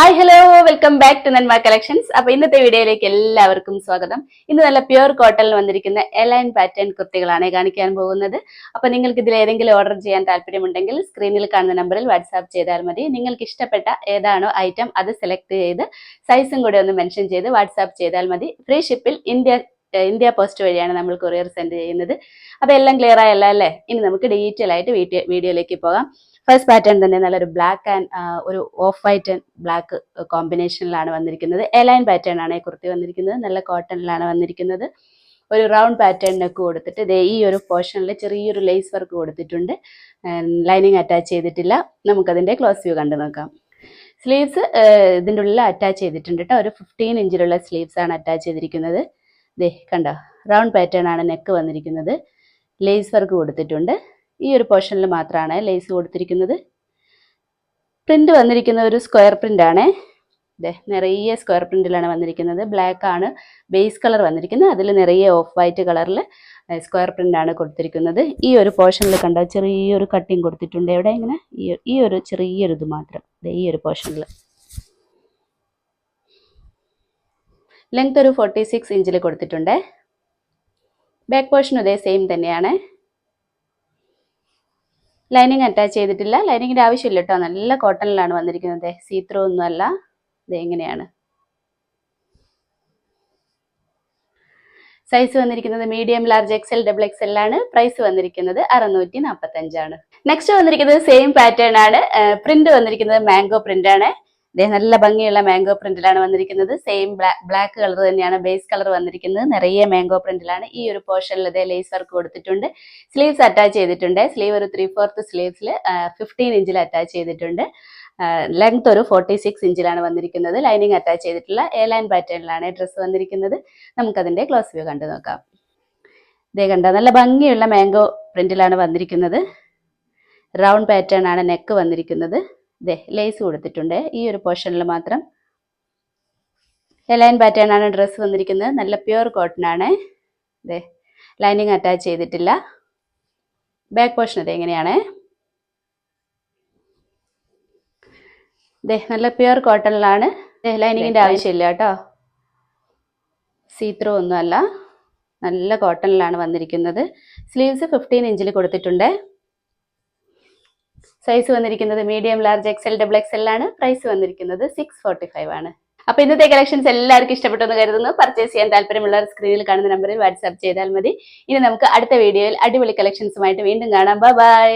Hi hello welcome back to Nanma collections. അപ്പൊ ഇന്നത്തെ വീഡിയോയിലേക്ക് എല്ലാവർക്കും സ്വാഗതം. ഇന്ന് നല്ല പ്യുവർ കോട്ടണിൽ വന്നിരിക്കുന്ന എലൈൻ പാറ്റേൺ കുർത്തികളാണ് കാണിക്കാൻ പോകുന്നത്. അപ്പൊ നിങ്ങൾക്ക് ഇതിൽ ഏതെങ്കിലും ഓർഡർ ചെയ്യാൻ താല്പര്യമുണ്ടെങ്കിൽ സ്ക്രീനിൽ കാണുന്ന നമ്പറിൽ വാട്സാപ്പ് ചെയ്താൽ മതി. നിങ്ങൾക്ക് ഇഷ്ടപ്പെട്ട ഏതാണോ ഐറ്റം അത് സെലക്ട് ചെയ്ത് സൈസും കൂടെ ഒന്ന് മെൻഷൻ ചെയ്ത് വാട്സാപ്പ് ചെയ്താൽ മതി. ഫ്രീ ഷിപ്പിൽ ഇന്ത്യ പോസ്റ്റ് വഴിയാണ് നമ്മൾ കൊറിയർ സെൻഡ് ചെയ്യുന്നത്. അപ്പൊ എല്ലാം ക്ലിയർ ആയല്ലോ അല്ലേ? ഇനി നമുക്ക് ഡീറ്റെയിൽ ആയിട്ട് വീഡിയോയിലേക്ക് പോകാം. ഫസ്റ്റ് പാറ്റേൺ തന്നെ നല്ലൊരു ബ്ലാക്ക് ആൻഡ് ഒരു ഓഫ് വൈറ്റ് ആൻഡ് ബ്ലാക്ക് കോമ്പിനേഷനിലാണ് വന്നിരിക്കുന്നത്. എലൈൻ പാറ്റേൺ ആണ് ഈ കുർത്തി വന്നിരിക്കുന്നത്. നല്ല കോട്ടണിലാണ് വന്നിരിക്കുന്നത്. ഒരു റൗണ്ട് പാറ്റേൺ നെക്ക് കൊടുത്തിട്ട് ദേ ഈ ഒരു പോർഷനിൽ ചെറിയൊരു ലേസ് വർക്ക് കൊടുത്തിട്ടുണ്ട്. ലൈനിങ് അറ്റാച്ച് ചെയ്തിട്ടില്ല. നമുക്കതിൻ്റെ ക്ലോസ് വ്യൂ കണ്ടു നോക്കാം. സ്ലീവ്സ് ഇതിൻ്റെ ഉള്ളിൽ അറ്റാച്ച് ചെയ്തിട്ടുണ്ട് കേട്ടോ. ഒരു 15 ഇഞ്ചിലുള്ള സ്ലീവ്സ് ആണ് അറ്റാച്ച് ചെയ്തിരിക്കുന്നത്. ദേ കണ്ടോ, റൗണ്ട് പാറ്റേൺ ആണ് നെക്ക് വന്നിരിക്കുന്നത്. ലേസ് വർക്ക് കൊടുത്തിട്ടുണ്ട്. ഈ ഒരു പോർഷനിൽ മാത്രമാണ് ലേസ് കൊടുത്തിരിക്കുന്നത്. പ്രിന്റ് വന്നിരിക്കുന്ന ഒരു സ്ക്വയർ പ്രിന്റ് ആണ്. നിറയെ സ്ക്വയർ പ്രിന്റിലാണ് വന്നിരിക്കുന്നത്. ബ്ലാക്ക് ആണ് ബേസ് കളർ വന്നിരിക്കുന്നത്. അതിൽ നിറയെ ഓഫ് വൈറ്റ് കളറിൽ സ്ക്വയർ പ്രിന്റ് ആണ് കൊടുത്തിരിക്കുന്നത്. ഈ ഒരു പോർഷനിൽ കണ്ട ചെറിയൊരു കട്ടിങ് കൊടുത്തിട്ടുണ്ട്. എവിടെ ഇങ്ങനെ ഈ ഒരു ചെറിയൊരു ഇത് മാത്രം ഈ ഒരു പോർഷനിൽ. ലെങ്ത് ഒരു 46 ഇഞ്ചിൽ കൊടുത്തിട്ടുണ്ട്. ബാക്ക് പോർഷൻ ഇതേ സെയിം തന്നെയാണ്. ലൈനിങ് അറ്റാച്ച് ചെയ്തിട്ടില്ല. ലൈനിങ്ങിൻ്റെ ആവശ്യമില്ല കേട്ടോ. നല്ല കോട്ടണിലാണ് വന്നിരിക്കുന്നത്. സീത്രോ ഒന്നും അല്ല. ഇത് എങ്ങനെയാണ് സൈസ് വന്നിരിക്കുന്നത് medium, large, XL, double XL ആണ്. പ്രൈസ് വന്നിരിക്കുന്നത് 645 ആണ്. നെക്സ്റ്റ് വന്നിരിക്കുന്നത് സെയിം പാറ്റേൺ ആണ്. പ്രിന്റ് വന്നിരിക്കുന്നത് മാംഗോ പ്രിന്റ് ആണ്. നല്ല ഭംഗിയുള്ള മാംഗോ പ്രിന്റിലാണ് വന്നിരിക്കുന്നത്. സെയിം ബ്ലാക്ക് കളർ തന്നെയാണ് ബേസ് കളർ വന്നിരിക്കുന്നത്. നിറയെ മാംഗോ പ്രിന്റിലാണ്. ഈ ഒരു പോർഷനിൽ ഇതേ ലേസ് വർക്ക് കൊടുത്തിട്ടുണ്ട്. സ്ലീവ്സ് അറ്റാച്ച് ചെയ്തിട്ടുണ്ട്. സ്ലീവ് ഒരു 3/4 സ്ലീവ്സിൽ 15 ഇഞ്ചിൽ അറ്റാച്ച് ചെയ്തിട്ടുണ്ട്. ലെങ്ത് ഒരു 46 ഇഞ്ചിലാണ് വന്നിരിക്കുന്നത്. ലൈനിങ് അറ്റാച്ച് ചെയ്തിട്ടുള്ള എലൈൻ പാറ്റേണിലാണ് ഡ്രസ്സ് വന്നിരിക്കുന്നത്. നമുക്കതിൻ്റെ ക്ലോസ് വ്യൂ കണ്ടു നോക്കാം. ഇതേ കണ്ട നല്ല ഭംഗിയുള്ള മാംഗോ പ്രിന്റിലാണ് വന്നിരിക്കുന്നത്. റൗണ്ട് പാറ്റേൺ ആണ് നെക്ക് വന്നിരിക്കുന്നത്. ലേസ് കൊടുത്തിട്ടുണ്ട് ഈ ഒരു പോർഷനിൽ മാത്രം. എലൈൻ പാറ്റേൺ ആണ് ഡ്രസ്സ് വന്നിരിക്കുന്നത്. നല്ല പ്യുവർ കോട്ടൺ ആണ്. ലൈനിങ് അറ്റാച്ച് ചെയ്തിട്ടില്ല. ബാക്ക് പോർഷൻ എങ്ങനെയാണ് നല്ല പ്യുവർ കോട്ടണിലാണ്. ലൈനിങ്ങിന്റെ ആവശ്യമില്ല കേട്ടോ. സീത്രോ ഒന്നും അല്ല. നല്ല കോട്ടണിലാണ് വന്നിരിക്കുന്നത്. സ്ലീവ്സ് 15 ഇഞ്ചിൽ കൊടുത്തിട്ടുണ്ട്. സൈസ് വന്നിരിക്കുന്നത് medium, large, XL, double XL ആണ്. പ്രൈസ് വന്നിരിക്കുന്നത് 645 ആണ്. അപ്പൊ ഇന്നത്തെ കളക്ഷൻസ് എല്ലാവർക്കും ഇഷ്ടപ്പെട്ടെന്ന് കരുതുന്നു. പർച്ചേസ് ചെയ്യാൻ താല്പര്യമുള്ളവർ സ്ക്രീനിൽ കാണുന്ന നമ്പറിൽ വാട്സാപ്പ് ചെയ്താൽ മതി. ഇനി നമുക്ക് അടുത്ത വീഡിയോയിൽ അടിപൊളി കളക്ഷൻസുമായിട്ട് വീണ്ടും കാണാം. ബൈ.